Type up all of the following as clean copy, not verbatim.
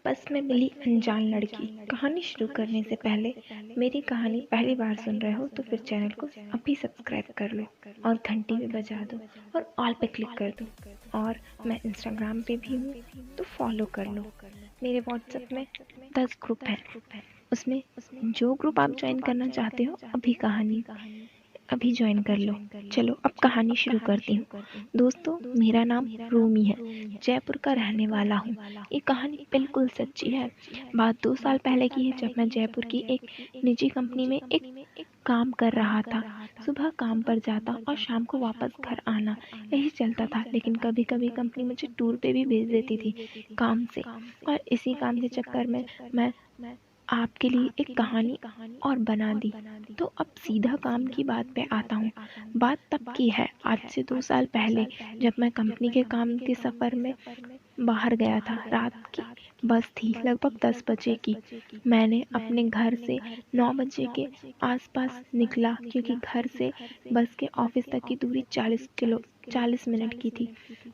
बस में मिली अनजान लड़की। कहानी शुरू करने से पहले मेरी कहानी पहली बार सुन रहे हो तो फिर चैनल को अभी सब्सक्राइब कर लो और घंटी भी बजा दो और ऑल पे क्लिक कर दो। और मैं इंस्टाग्राम पे भी हूँ तो फॉलो कर लो। मेरे व्हाट्सएप में 10 ग्रुप हैं, उसमें जो ग्रुप आप ज्वाइन करना चाहते हो अभी ज्वाइन कर लो। चलो अब कहानी शुरू करती हूँ। दोस्तों, मेरा नाम रूमी है, जयपुर का रहने वाला हूँ। ये कहानी बिल्कुल सच्ची है। बात 2 साल पहले की है, जब मैं जयपुर की एक निजी कंपनी में एक काम कर रहा था। सुबह काम पर जाता और शाम को वापस घर आना, यही चलता था। लेकिन कभी कभी कंपनी मुझे टूर पे भी भेज देती थी काम से, और इसी काम के चक्कर में मैं आपके लिए एक कहानी और बना दी। तो अब सीधा काम की बात पे आता हूँ। बात तब की है, आज से 2 साल पहले, जब मैं कंपनी के काम के सफ़र में बाहर गया था। रात की बस थी, लगभग 10 बजे की। मैंने अपने घर से 9 बजे के आसपास निकला, क्योंकि घर से बस के ऑफिस तक की दूरी 40 मिनट की थी।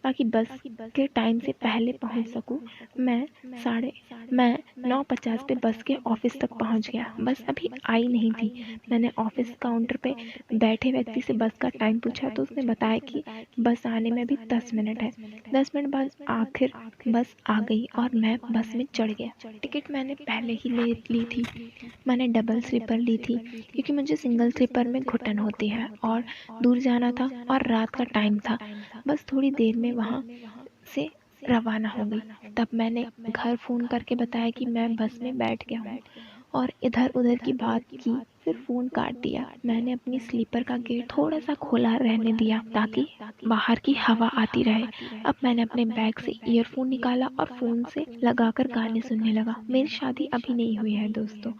ताकि बस के टाइम से पहले पहुंच सकूं, मैं साढ़े मैं 9:50 पे बस के ऑफिस तक पहुंच गया। बस अभी आई नहीं थी। मैंने ऑफिस काउंटर पे बैठे व्यक्ति से बस का टाइम पूछा तो उसने बताया कि बस आने में भी 10 मिनट है। 10 मिनट बाद आखिर बस आ गई और मैं बस में चढ़ गया। टिकट मैंने पहले ही ले ली थी। मैंने डबल स्लीपर ली थी, क्योंकि मुझे सिंगल स्लीपर में घुटन होती है और दूर जाना था और रात का टाइम था। बस थोड़ी देर में वहाँ से रवाना हो गई। तब मैंने घर फ़ोन करके बताया कि मैं बस में बैठ गया हूँ, और इधर उधर की बात की, फिर फ़ोन काट दिया। मैंने अपनी स्लीपर का गेट थोड़ा सा खोला रहने दिया ताकि बाहर की हवा आती रहे। अब मैंने अपने बैग से ईयरफोन निकाला और फ़ोन से लगाकर गाने सुनने लगा। मेरी शादी अभी नहीं हुई है दोस्तों।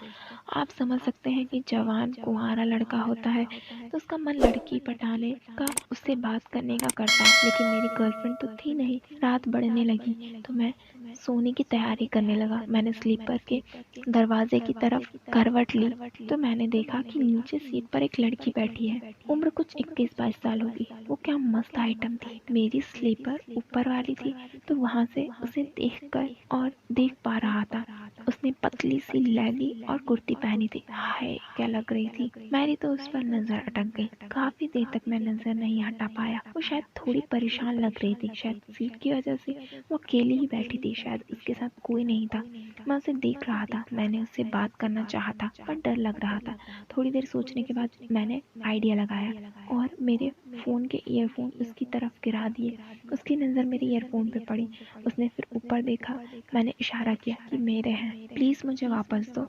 आप समझ सकते हैं कि जवान कुंवारा लड़का होता है तो उसका मन लड़की पटाने का, उससे बात करने का करता है। लेकिन मेरी गर्लफ्रेंड तो थी नहीं। रात बढ़ने लगी तो मैं सोने की तैयारी करने लगा। मैंने स्लीपर के दरवाजे की तरफ करवट ली तो मैंने देखा कि नीचे सीट पर एक लड़की बैठी है। उम्र कुछ 21-22 साल होगी। वो क्या मस्त आइटम थी। मेरी स्लीपर ऊपर वाली थी तो वहां से उसे देख पा रहा था। उसने पतली सी लैगी और कुर्ती पहनी थी। हाय, क्या लग रही थी। मेरी तो उस पर नजर अटक गई। काफी देर तक मैं नजर नहीं हटा पाया। वो शायद थोड़ी परेशान लग रही थी, शायद सीट की वजह से। वो अकेली ही बैठी थी, शायद उसके साथ कोई नहीं था। मैं उसे देख रहा था। मैंने उससे बात करना चाहा था पर डर लग रहा था। थोड़ी देर सोचने के बाद मैंने आइडिया लगाया और मेरे फ़ोन के ईयरफोन उसकी तरफ गिरा दिए। उसकी नज़र मेरे ईयरफोन पे पड़ी। उसने फिर ऊपर देखा। मैंने इशारा किया कि मेरे हैं, प्लीज़ मुझे वापस दो।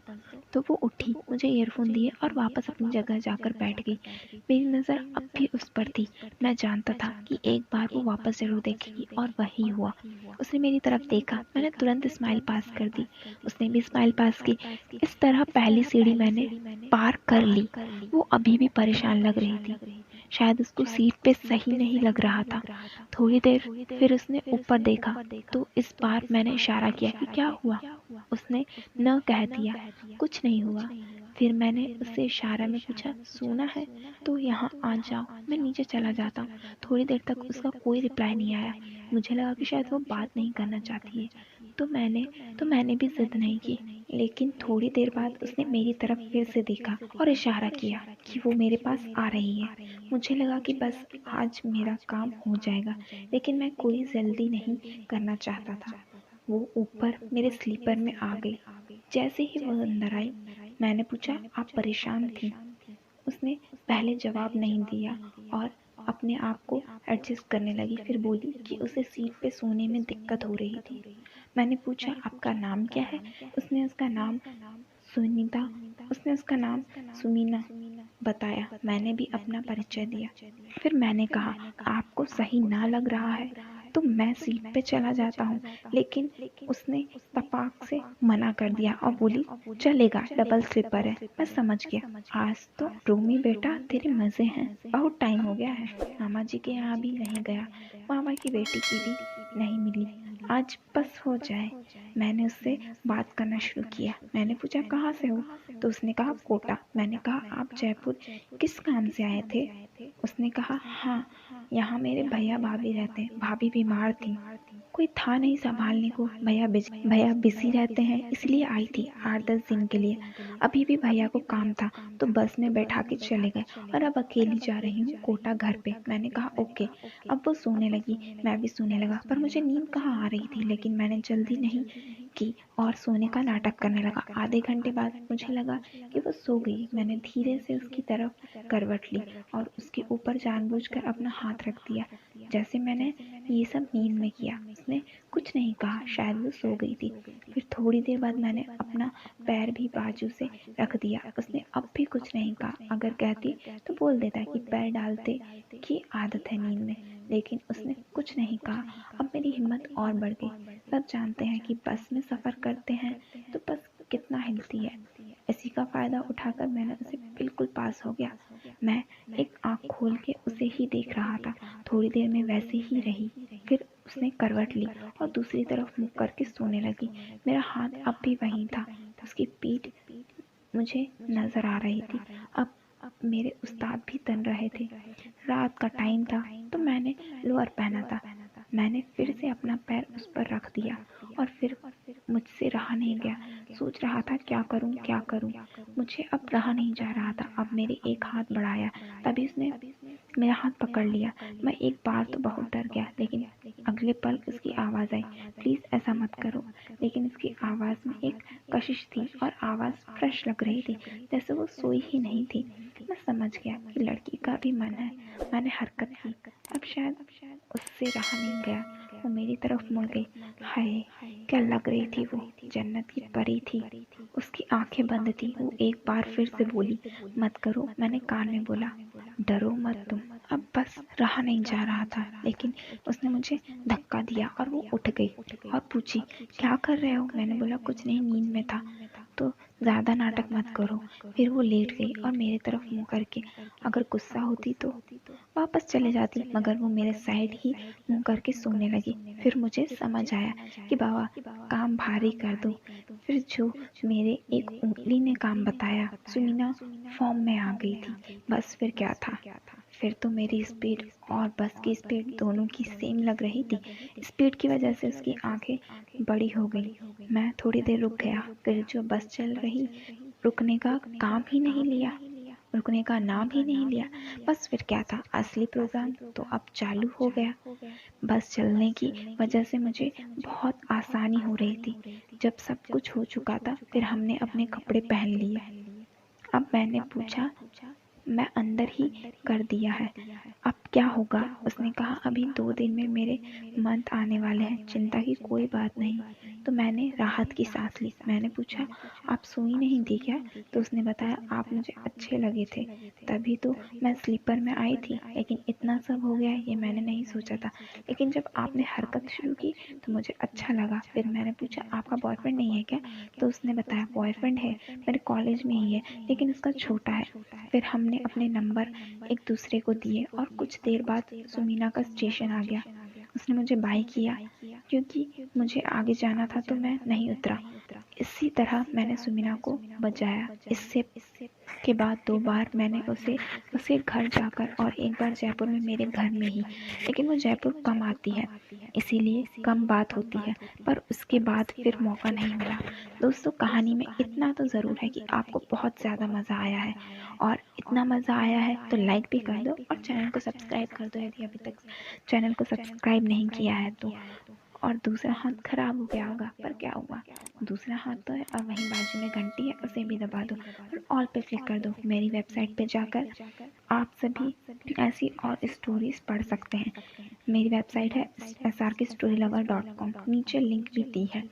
तो वो उठी, मुझे ईयरफोन दिए और वापस अपनी जगह जाकर बैठ गई। मेरी नज़र अब भी उस पर थी। मैं जानता था कि एक बार वो वापस ज़रूर देखेगी, और वही हुआ। उसने मेरी तरफ देखा। मैंने तुरंत स्माइल पास कर दी। उसने भी स्माइल पास की। इस तरह पहली सीढ़ी मैंने पार कर ली। वो अभी भी परेशान लग रही थी। शायद उसको सीट पे सही नहीं लग रहा था। थोड़ी देर फिर उसने ऊपर देखा तो इस बार मैंने इशारा किया कि क्या हुआ। उसने न कह दिया, कुछ नहीं हुआ। फिर मैंने उससे इशारा में पूछा, सोना है तो यहाँ आ जाओ, मैं नीचे चला जाता हूँ। थोड़ी देर तक उसका कोई रिप्लाई नहीं आया। मुझे लगा कि शायद वो बात नहीं करना चाहती है। तो मैंने भी जिद नहीं की। लेकिन थोड़ी देर बाद उसने मेरी तरफ फिर से देखा और इशारा किया कि वो मेरे पास आ रही है। मुझे लगा कि बस आज मेरा काम हो जाएगा, लेकिन मैं कोई जल्दी नहीं करना चाहता था। वो ऊपर मेरे स्लीपर में आ गई। जैसे ही वह अंदर आई, मैंने पूछा, आप परेशान थी? उसने पहले जवाब नहीं दिया और अपने आप को एडजस्ट करने लगी। फिर बोली कि उसे सीट पे सोने में दिक्कत हो रही थी। मैंने पूछा, आपका नाम क्या है? उसने उसका नाम सुनीता उसने उसका नाम सुमीना बताया। मैंने भी अपना परिचय दिया। फिर मैंने कहा, आपको सही ना लग रहा है तो मैं सीट पे चला जाता हूँ। लेकिन उसने तपाक से मना कर दिया और बोली, चलेगा, डबल स्लीपर है। मैं समझ गया। आज तो रोमी बेटा तेरे मज़े हैं। बहुत टाइम हो गया है। मामा जी के यहाँ भी नहीं गया, मामा की बेटी की भी नहीं मिली। आज बस हो जाए। मैंने उससे बात करना शुरू किया। मैंने पूछा, कहाँ से हो? तो उसने कहा, कोटा। मैंने कहा, आप जयपुर किस काम से आए थे? उसने कहा, हाँ, यहाँ मेरे भैया भाभी रहते हैं। भाभी बीमार थी कोई था नहीं संभालने को। भैया बिजी रहते हैं इसलिए आई थी 8-10 दिन के लिए। अभी भी भैया को काम था तो बस में बैठा के चले गए और अब अकेली जा रही हूँ कोटा घर पे। मैंने कहा ओके। अब वो सोने लगी, मैं भी सोने लगा, पर मुझे नींद कहाँ आ रही थी। लेकिन मैंने जल्दी नहीं की और सोने का नाटक करने लगा। आधे घंटे बाद मुझे लगा कि वो सो गई। मैंने धीरे से उसकी तरफ करवट ली और उसके ऊपर जानबूझकर अपना हाथ रख दिया, जैसे मैंने ये सब नींद में किया। उसने कुछ नहीं कहा, शायद वो सो गई थी। फिर थोड़ी देर बाद मैंने अपना पैर भी बाजू से रख दिया। उसने अब भी कुछ नहीं कहा। अगर कहती तो बोल देता कि पैर डालते की आदत है नींद में, लेकिन उसने कुछ नहीं कहा। अब मेरी हिम्मत और बढ़ गई। सब जानते हैं कि बस में सफ़र करते हैं तो बस कितना हिलती है। इसी का फ़ायदा उठाकर मैंने उसे बिल्कुल पास हो गया। मैं एक आँख खोल के उसे ही देख रहा था। थोड़ी देर में वैसे ही रही, फिर उसने करवट ली और दूसरी तरफ मुँह करके सोने लगी। मेरा हाथ अब भी वहीं था। उसकी पीठ मुझे नज़र आ रही थी। अब मेरे उस्ताद भी तन रहे थे। रात का टाइम था तो मैंने लोअर पहना था। मैंने फिर से अपना पैर उस पर रख दिया और फिर मुझसे रहा नहीं गया। सोच रहा था क्या करूं क्या करूं। मुझे अब रहा नहीं जा रहा था। अब मेरे एक हाथ बढ़ाया, तभी उसने मेरा हाथ पकड़ लिया। मैं एक बार तो बहुत डर गया, लेकिन अगले पल उसकी आवाज़ आई, प्लीज़ ऐसा मत करो। लेकिन उसकी आवाज़ में एक कशिश थी और आवाज़ फ्रेश लग रही थी, जैसे वो सोई ही नहीं थी। मैं समझ गया कि लड़की का भी मन है। मैंने हरकत की। अब शायद उससे रहा नहीं गया। वो मेरी तरफ मुड़ गई। हाय, क्या लग रही थी वो, जन्नत की परी थी। उसकी आंखें बंद थी। वो एक बार फिर से बोली, मत करो। मैंने कान में बोला, डरो मत तुम। अब बस रहा नहीं जा रहा था, लेकिन उसने मुझे धक्का दिया और वो उठ गई और पूछी, क्या कर रहे हो? मैंने बोला कुछ नहीं, नींद में था। तो ज़्यादा नाटक मत करो। फिर वो लेट गई और मेरी तरफ मुँह करके, अगर गुस्सा होती तो वापस चले जाती, मगर वो मेरे साइड ही मुँह करके सोने लगी। फिर मुझे समझ आया कि बाबा काम भारी कर दो। फिर जो मेरे एक उंगली ने काम बताया, सुमीना फॉर्म में आ गई थी। बस फिर क्या था। फिर तो मेरी स्पीड और बस की स्पीड दोनों की सेम लग रही थी। स्पीड की वजह से उसकी आंखें बड़ी हो गई। मैं थोड़ी देर रुक गया, फिर जो बस चल रही, रुकने का काम ही नहीं लिया, रुकने का नाम ही नहीं लिया। बस फिर क्या था, असली प्रोग्राम तो अब चालू हो गया। बस चलने की वजह से मुझे बहुत आसानी हो रही थी। जब सब कुछ हो चुका था, फिर हमने अपने कपड़े पहन लिए। अब मैंने पूछा, मैं अंदर ही कर दिया है, अब क्या होगा? उसने कहा, अभी 2 दिन में मेरे मंथ आने वाले हैं, चिंता की कोई बात नहीं। तो मैंने राहत की सांस ली। मैंने पूछा, आप सोई नहीं थी क्या? तो उसने बताया, आप मुझे अच्छे लगे थे, तभी तो मैं स्लीपर में आई थी। लेकिन इतना सब हो गया ये मैंने नहीं सोचा था। लेकिन जब आपने हरकत शुरू की तो मुझे अच्छा लगा। फिर मैंने पूछा, आपका बॉयफ्रेंड नहीं है क्या? तो उसने बताया, बॉयफ्रेंड है, मेरे कॉलेज में ही है, लेकिन उसका छोटा है। फिर हमने अपने नंबर एक दूसरे को दिए और कुछ देर बाद सुमीना का स्टेशन आ गया। उसने मुझे बाय किया। क्योंकि मुझे आगे जाना था तो मैं नहीं उतरा। इसी तरह मैंने सुमीना को बचाया। इससे के बाद 2 बार मैंने उसे घर जाकर और एक बार जयपुर में मेरे घर में ही। लेकिन वो जयपुर कम आती है, इसीलिए कम बात होती है। पर उसके बाद फिर मौका नहीं मिला। दोस्तों, कहानी में इतना तो ज़रूर है कि आपको बहुत ज़्यादा मज़ा आया है, और इतना मज़ा आया है तो लाइक भी कर दो और चैनल को सब्सक्राइब कर दो यदि अभी तक चैनल को सब्सक्राइब नहीं किया है तो। और दूसरा हाथ खराब हो गया होगा, पर क्या हुआ, दूसरा हाथ तो है। और वहीं बाजू में घंटी है, उसे भी दबा दो और ऑल पे क्लिक कर दो। मेरी वेबसाइट पे जाकर आप सभी ऐसी और स्टोरीज पढ़ सकते हैं। मेरी वेबसाइट है srkstorylover.com, नीचे लिंक भी दी है।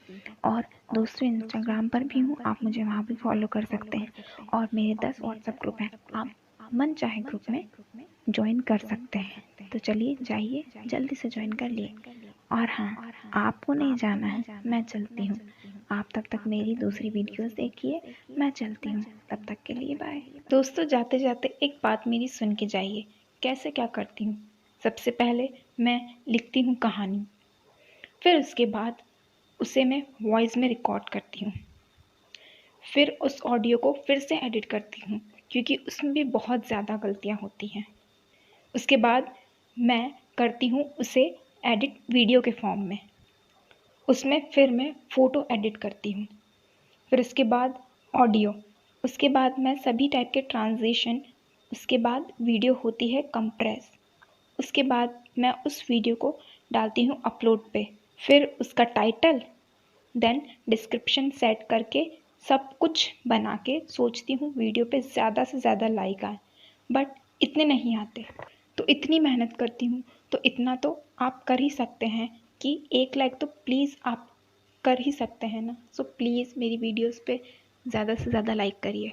और दोस्तों, इंस्टाग्राम पर भी हूँ, आप मुझे वहाँ भी फॉलो कर सकते हैं। और मेरे 10 व्हाट्सएप ग्रुप हैं, आप मन चाहे ग्रुप में ज्वाइन कर सकते हैं। तो चलिए, जाइए जल्दी से ज्वाइन कर लिए। और हाँ, आपको नहीं जाना है, मैं चलती हूँ। आप तब तक मेरी दूसरी वीडियोस देखिए, मैं चलती हूँ। तब तक के लिए बाय। दोस्तों, जाते जाते एक बात मेरी सुन के जाइए, कैसे क्या करती हूँ। सबसे पहले मैं लिखती हूँ कहानी, फिर उसके बाद उसे मैं वॉइस में रिकॉर्ड करती हूँ, फिर उस ऑडियो को फिर से एडिट करती हूँ, क्योंकि उसमें भी बहुत ज़्यादा गलतियाँ होती हैं। उसके बाद मैं करती हूँ उसे एडिट वीडियो के फॉर्म में। उसमें फिर मैं फ़ोटो एडिट करती हूँ, फिर उसके बाद ऑडियो, उसके बाद मैं सभी टाइप के ट्रांजिशन, उसके बाद वीडियो होती है कंप्रेस, उसके बाद मैं उस वीडियो को डालती हूँ अपलोड पे, फिर उसका टाइटल, देन डिस्क्रिप्शन सेट करके सब कुछ बना के सोचती हूँ वीडियो पे ज़्यादा से ज़्यादा लाइक आए, बट इतने नहीं आते। तो इतनी मेहनत करती हूँ, तो इतना तो आप कर ही सकते हैं कि 1 लाइक तो प्लीज़ आप कर ही सकते हैं ना। सो प्लीज़ मेरी वीडियोस पे ज़्यादा से ज़्यादा लाइक करिए।